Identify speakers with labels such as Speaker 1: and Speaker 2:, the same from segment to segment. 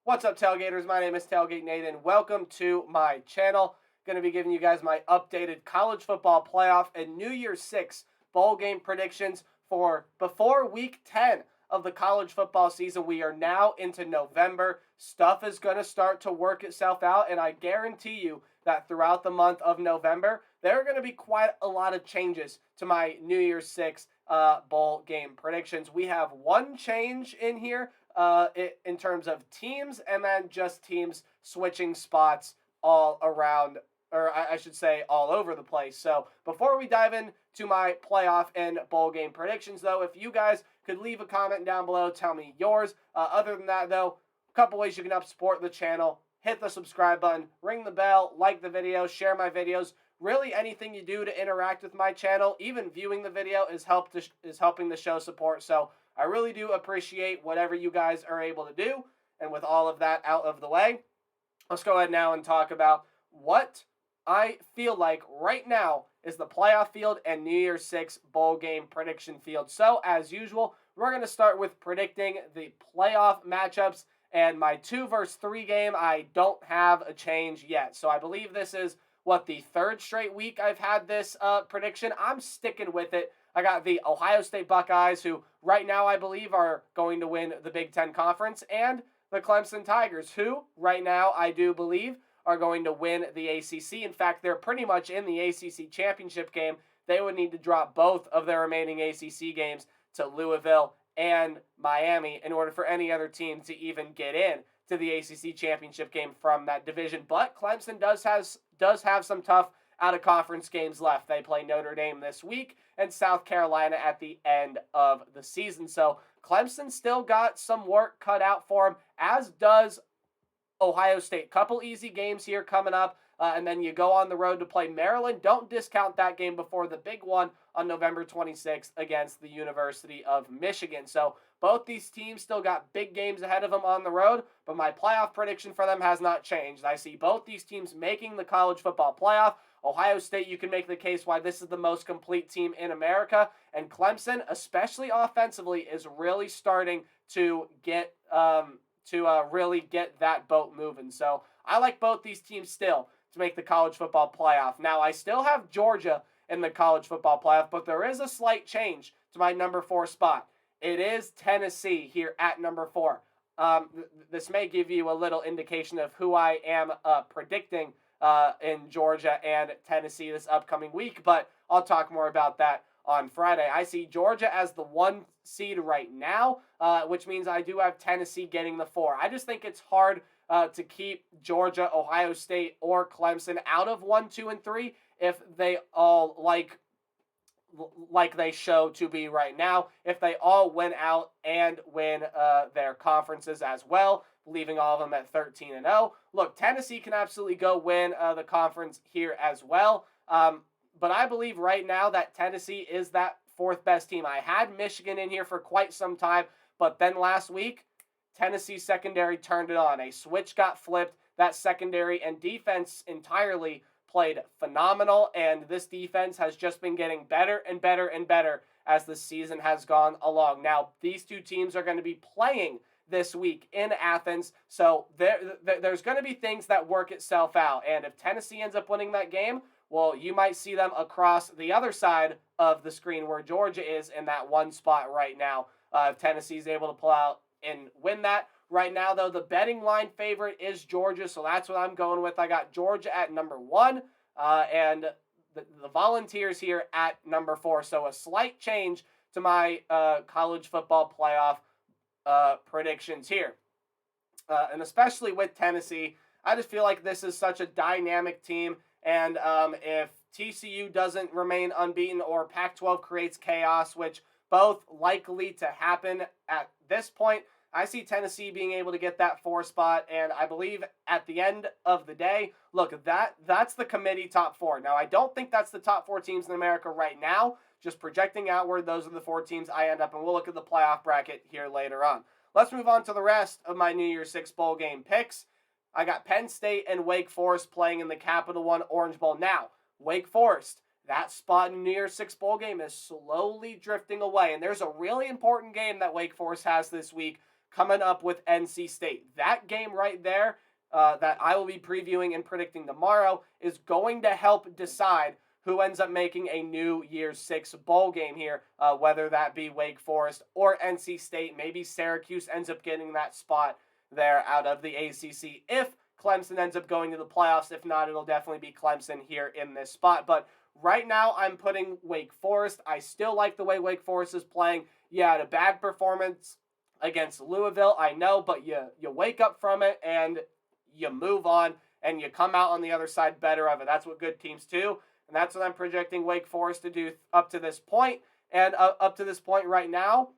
Speaker 1: What's up, Tailgaters? My name is Tailgate Nate, and welcome to my channel. Going to be giving you guys my updated college football playoff and New Year's Six bowl game predictions for before Week 10 of the college football season. We are now into November. Stuff is going to start to work itself out, and I guarantee you that throughout the month of November, there are going to be quite a lot of changes to my New Year's Six bowl game predictions. We have one change in here in terms of teams, and then just teams switching spots all around, or I should say all over the place. So before we dive into my playoff and bowl game predictions, though, if you guys could leave a comment down below, tell me yours. Other than that, though, a couple ways you can help support the channel. Hit the subscribe button, ring the bell, like the video, share my videos. Really, anything you do to interact with my channel, even viewing the video, is helping the show support. So I really do appreciate whatever you guys are able to do. And with all of that out of the way, let's go ahead now and talk about what I feel like right now is the playoff field and New Year's Six bowl game prediction field. So, as usual, we're going to start with predicting the playoff matchups. And my 2 versus 3 game, I don't have a change yet. So I believe this is, the third straight week I've had this prediction. I'm sticking with it. I got the Ohio State Buckeyes, who right now I believe are going to win the Big Ten Conference, and the Clemson Tigers, who right now I do believe are going to win the ACC. In fact, they're pretty much in the ACC championship game. They would need to drop both of their remaining ACC games to Louisville and Miami in order for any other team to even get in to the ACC championship game from that division. But Clemson does have some tough out-of-conference games left. They play Notre Dame this week and South Carolina at the end of the season. So Clemson still got some work cut out for them, as does Ohio State. Couple easy games here coming up, and then you go on the road to play Maryland. Don't discount that game before the big one on November 26th against the University of Michigan. So both these teams still got big games ahead of them on the road, but my playoff prediction for them has not changed. I see both these teams making the college football playoff. Ohio State, you can make the case why this is the most complete team in America, and Clemson, especially offensively, is really starting to get really get that boat moving. So I like both these teams still to make the college football playoff. Now, I still have Georgia in the college football playoff, but there is a slight change to my number 4 spot. It is Tennessee here at number 4. This may give you a little indication of who I am predicting in Georgia and Tennessee this upcoming week, but I'll talk more about that on Friday. I see Georgia as the 1 seed right now, which means I do have Tennessee getting the 4. I just think it's hard to keep Georgia, Ohio State, or Clemson out of 1, 2, and 3 if they all like they show to be right now. If they all win out and win their conferences as well, leaving all of them at 13-0. Look, Tennessee can absolutely go win the conference here as well. But I believe right now that Tennessee is that 4th best team. I had Michigan in here for quite some time, but then last week, Tennessee's secondary turned it on. A switch got flipped. That secondary and defense entirely played phenomenal, and this defense has just been getting better and better and better as the season has gone along. Now, these two teams are going to be playing this week in Athens, so there's going to be things that work itself out, and if Tennessee ends up winning that game, well, you might see them across the other side of the screen where Georgia is in that 1 spot right now. If Tennessee's able to pull out and win that. Right now, though, the betting line favorite is Georgia, so that's what I'm going with. I got Georgia at number 1, and the Volunteers here at number 4. So a slight change to my college football playoff predictions here. And especially with Tennessee, I just feel like this is such a dynamic team. And if TCU doesn't remain unbeaten or Pac-12 creates chaos, which both likely to happen at this point, I see Tennessee being able to get that 4 spot, and I believe at the end of the day, look, that's the committee top 4. Now, I don't think that's the top 4 teams in America right now. Just projecting outward, those are the 4 teams I end up, and we'll look at the playoff bracket here later on. Let's move on to the rest of my New Year's Six bowl game picks. I got Penn State and Wake Forest playing in the Capital One Orange Bowl. Now, Wake Forest, that spot in the New Year's Six bowl game is slowly drifting away, and there's a really important game that Wake Forest has this week coming up with NC State. That game right there that I will be previewing and predicting tomorrow is going to help decide who ends up making a New Year's Six bowl game here, whether that be Wake Forest or NC State. Maybe Syracuse ends up getting that spot there out of the ACC if Clemson ends up going to the playoffs. If not, it'll definitely be Clemson here in this spot. But right now, I'm putting Wake Forest. I still like the way Wake Forest is playing. Yeah, had a bad performance against Louisville, I know, but you wake up from it and you move on and you come out on the other side better of it. That's what good teams do. And that's what I'm projecting Wake Forest to do up to this point. And up to this point right now,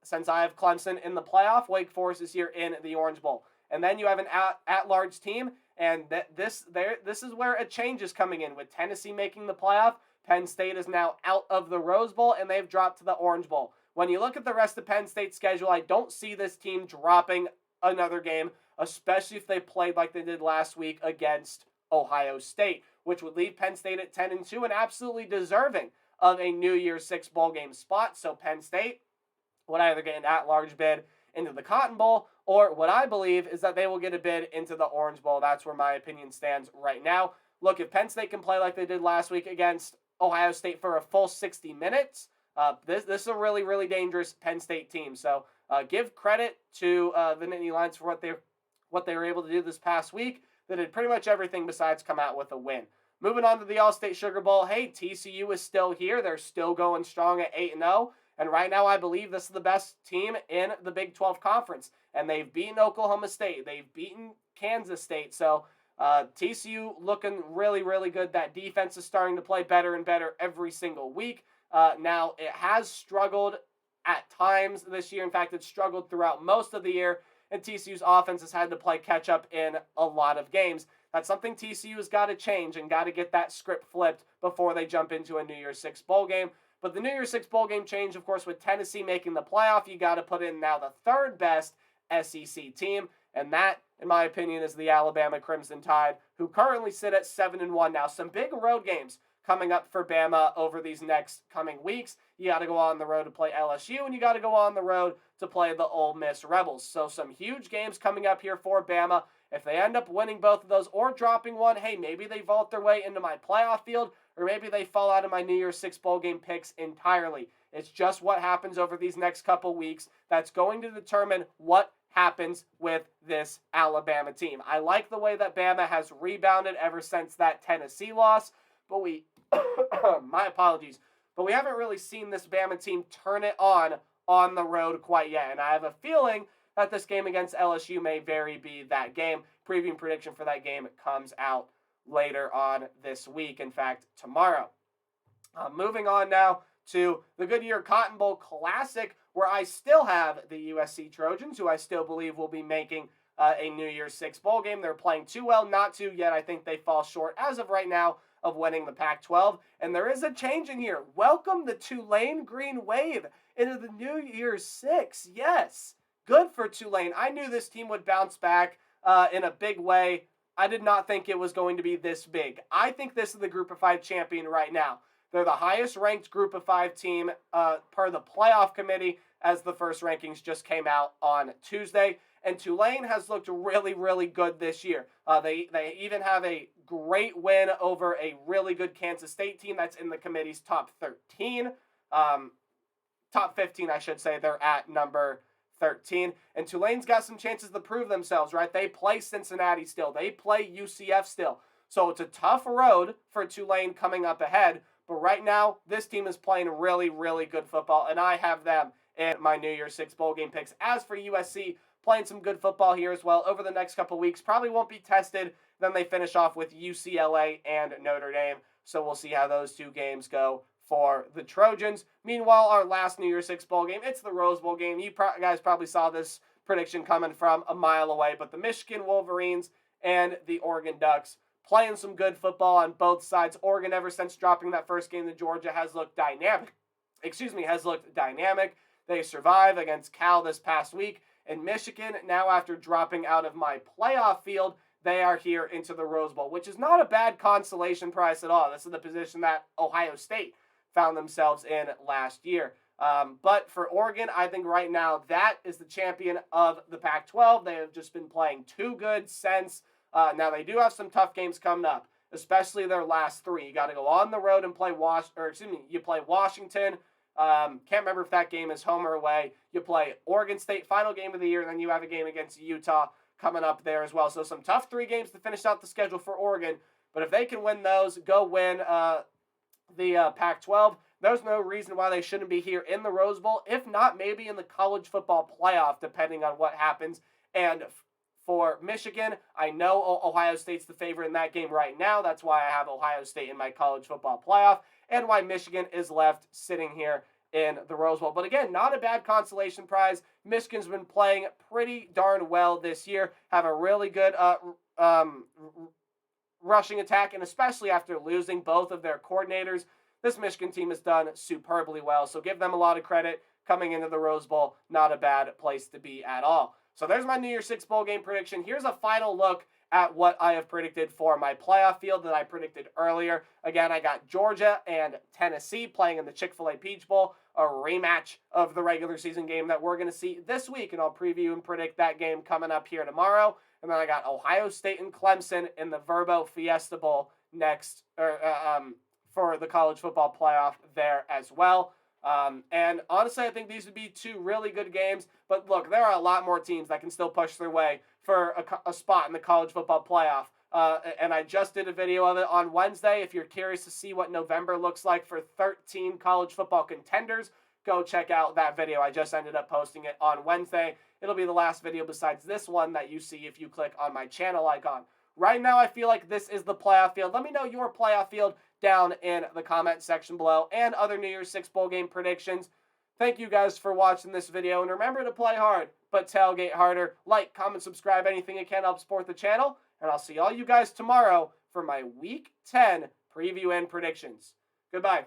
Speaker 1: since I have Clemson in the playoff, Wake Forest is here in the Orange Bowl. And then you have an at-large team, and this is where a change is coming in. With Tennessee making the playoff, Penn State is now out of the Rose Bowl, and they've dropped to the Orange Bowl. When you look at the rest of Penn State's schedule, I don't see this team dropping another game, especially if they played like they did last week against Ohio State, which would leave Penn State at 10-2 and absolutely deserving of a New Year's Six bowl game spot. So Penn State would either get an at-large bid into the Cotton Bowl, or what I believe is that they will get a bid into the Orange Bowl. That's where my opinion stands right now. Look, if Penn State can play like they did last week against Ohio State for a full 60 minutes, this is a really, really dangerous Penn State team. So give credit to the Nittany Lions for what they were able to do this past week. They did pretty much everything besides come out with a win. Moving on to the All-State Sugar Bowl, hey, TCU is still here. They're still going strong at 8-0. And right now, I believe this is the best team in the Big 12 Conference. And they've beaten Oklahoma State. They've beaten Kansas State. So TCU looking really, really good. That defense is starting to play better and better every single week. Now, it has struggled at times this year. In fact, it's struggled throughout most of the year. And TCU's offense has had to play catch-up in a lot of games. That's something TCU has got to change and got to get that script flipped before they jump into a New Year's Six bowl game. But the New Year's Six bowl game change, of course, with Tennessee making the playoff, you got to put in now the third best SEC team, and that, in my opinion, is the Alabama Crimson Tide, who currently sit at 7-1 now. Some big road games coming up for Bama over these next coming weeks. You got to go on the road to play LSU, and you got to go on the road to play the Ole Miss Rebels. So some huge games coming up here for Bama. If they end up winning both of those or dropping one, hey, maybe they vault their way into my playoff field, or maybe they fall out of my New Year's Six bowl game picks entirely. It's just what happens over these next couple weeks that's going to determine what happens with this Alabama team. I like the way that Bama has rebounded ever since that Tennessee loss, but my apologies, but we haven't really seen this Bama team turn it on the road quite yet, and I have a feeling that this game against LSU may very be that game. Preview and prediction for that game comes out later on this week, in fact, tomorrow. Moving on now to the Goodyear Cotton Bowl Classic, where I still have the USC Trojans, who I still believe will be making a New Year's Six bowl game. They're playing too well not to, yet I think they fall short as of right now of winning the Pac-12. And there is a change in here. Welcome the Tulane Green Wave into the New Year's Six. Yes, good for Tulane. I knew this team would bounce back in a big way. I did not think it was going to be this big. I think this is the Group of 5 champion right now. They're the highest ranked Group of 5 team per the playoff committee, as the first rankings just came out on Tuesday. And Tulane has looked really, really good this year. They even have a great win over a really good Kansas State team that's in the committee's top 13. Top 15, I should say. They're at number 13. And Tulane's got some chances to prove themselves, right? They play Cincinnati still. They play UCF still. So it's a tough road for Tulane coming up ahead. But right now, this team is playing really, really good football. And I have them in my New Year's Six bowl game picks. As for USC, playing some good football here as well over the next couple weeks. Probably won't be tested. Then they finish off with UCLA and Notre Dame. So we'll see how those two games go for the Trojans. Meanwhile, our last New Year's Six bowl game, it's the Rose Bowl game. You guys probably saw this prediction coming from a mile away, but the Michigan Wolverines and the Oregon Ducks playing some good football on both sides. Oregon, ever since dropping that first game to Georgia, has looked dynamic. They survive against Cal this past week. And Michigan, now after dropping out of my playoff field, they are here into the Rose Bowl, which is not a bad consolation prize at all. This is the position that Ohio State found themselves in last year. But for Oregon, I think right now that is the champion of the Pac-12. They have just been playing too good since. Now they do have some tough games coming up, especially their last three. You got to go on the road and play you play Washington. Can't remember if that game is home or away. You play Oregon State, final game of the year, and then you have a game against Utah coming up there as well. So some tough 3 games to finish out the schedule for Oregon. But if they can win those, go win the Pac-12, there's no reason why they shouldn't be here in the Rose Bowl. If not, maybe in the college football playoff, depending on what happens. And for Michigan, I know Ohio State's the favorite in that game right now. That's why I have Ohio State in my college football playoff, and why Michigan is left sitting here in the Rose Bowl. But again, not a bad consolation prize. Michigan's been playing pretty darn well this year, have a really good rushing attack, and especially after losing both of their coordinators, this Michigan team has done superbly well. So give them a lot of credit coming into the Rose Bowl. Not a bad place to be at all. So there's my New Year's 6 bowl game prediction. Here's a final look at what I have predicted for my playoff field that I predicted earlier. Again, I got Georgia and Tennessee playing in the Chick-fil-A Peach Bowl, a rematch of the regular season game that we're going to see this week, and I'll preview and predict that game coming up here tomorrow. And then I got Ohio State and Clemson in the Verbo Fiesta Bowl next, for the college football playoff there as well. And honestly, I think these would be 2 really good games. But look, there are a lot more teams that can still push their way for a spot in the college football playoff. And I just did a video of it on Wednesday. If you're curious to see what November looks like for 13 college football contenders, go check out that video. I just ended up posting it on Wednesday. It'll be the last video besides this one that you see if you click on my channel icon. Right now, I feel like this is the playoff field. Let me know your playoff field down in the comment section below, and other New Year's 6 bowl game predictions. Thank you guys for watching this video, and remember to play hard, but tailgate harder. Like, comment, subscribe, anything you can help support the channel, and I'll see all you guys tomorrow for my Week 10 preview and predictions. Goodbye.